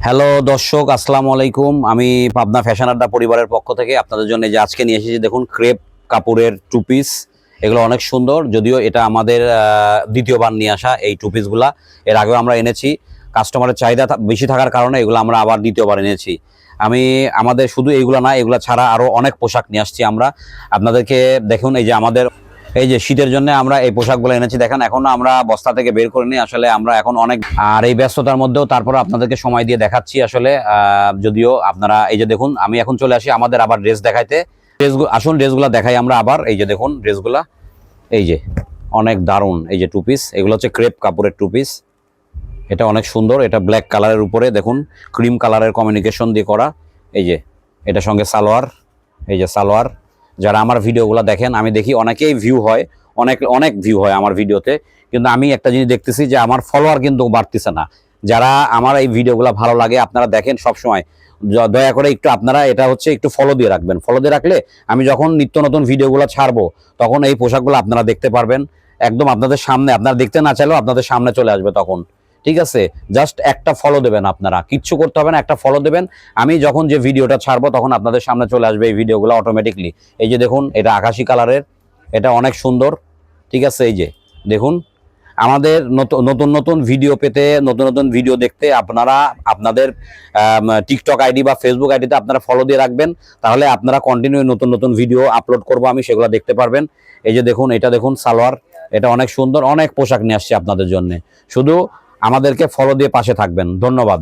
Hello দর্শক, আসসালামু আলাইকুম। আমি পাবনা ফ্যাশন আড্ডা পরিবারের পক্ষ থেকে আপনাদের জন্য যে আজকে নিয়ে এসেছি, দেখুন ক্রেপ কাপড়ের টু পিস। এগুলো অনেক সুন্দর, যদিও এটা আমাদের দ্বিতীয়বার নিয়ে আসা এই টু পিসগুলা। এর আগেও আমরা এনেছি, কাস্টমারের চাহিদা বেশি থাকার কারণে এগুলো আমরা আবার দ্বিতীয়বার এনেছি। আমাদের শুধু এইগুলা না, এগুলা ছাড়া আরও অনেক পোশাক নিয়ে আসছি আমরা আপনাদেরকে। দেখুন এই যে আমাদের এই যে শীতের জন্য আমরা এই পোশাকগুলো এনেছি, দেখেন এখনো আমরা বস্তা থেকে বের করিনি। আসলে আমরা এখন অনেক আর এই ব্যস্ততার মধ্যেও তারপর আপনাদেরকে সময় দিয়ে দেখাচ্ছি আসলে। যদিও আপনারা এই যে দেখুন, আমি এখন চলে আসি আমাদের আবার ড্রেস দেখাইতে। আসুন ড্রেসগুলো দেখাই আমরা আবার। এই যে দেখুন ড্রেসগুলা, এই যে অনেক দারুণ। এই যে টু পিস, এগুলো হচ্ছে ক্রেপ কাপড়ের টু পিস। এটা অনেক সুন্দর, এটা ব্ল্যাক কালারের উপরে দেখুন ক্রিম কালারের কমিউনিকেশন দিয়ে করা। এই যে এটার সঙ্গে সালোয়ার, এই যে সালোয়ার। যারা আমার ভিডিওগুলো দেখেন, আমি দেখি অনেকেই ভিউ হয়, অনেক অনেক ভিউ হয় আমার ভিডিওতে, কিন্তু আমি একটা জিনিস দেখতেছি যে আমার ফলোয়ার কিন্তু বাড়তেছে না। যারা আমার এই ভিডিওগুলো ভালো লাগে, আপনারা দেখেন সব সময়, দয়া করে একটু আপনারা এটা হচ্ছে একটু ফলো দিয়ে রাখবেন। ফলো দিয়ে রাখলে আমি যখন নিত্য নতুন ভিডিওগুলো ছাড়বো, তখন এই পোশাকগুলো আপনারা দেখতে পারবেন একদম আপনাদের সামনে। আপনারা দেখতে না চাইলেও আপনাদের সামনে চলে আসবে তখন। ঠিক আছে, জাস্ট একটা ফলো দেবেন, আপনারা কিচ্ছু করতে হবে না, একটা ফলো দেবেন। আমি যখন যে ভিডিওটা ছাড়বো তখন আপনাদের সামনে চলে আসবে এই ভিডিওগুলো অটোমেটিকলি। এই যে দেখুন, এটা আকাশি কালারের, এটা অনেক সুন্দর। ঠিক আছে, এই যে দেখুন, আমাদের নতুন নতুন ভিডিও পেতে, নতুন নতুন ভিডিও দেখতে আপনারা আপনাদের টিকটক আইডি বা ফেসবুক আইডিতে আপনারা ফলো দিয়ে রাখবেন। তাহলে আপনারা কন্টিনিউ নতুন নতুন ভিডিও আপলোড করবো আমি, সেগুলো দেখতে পারবেন। এই যে দেখুন, এটা দেখুন সালোয়ার, এটা অনেক সুন্দর। অনেক পোশাক নিয়ে আসছে আপনাদের জন্য, শুধু আমাদেরকে ফলো দিয়ে পাশে থাকবেন। ধন্যবাদ।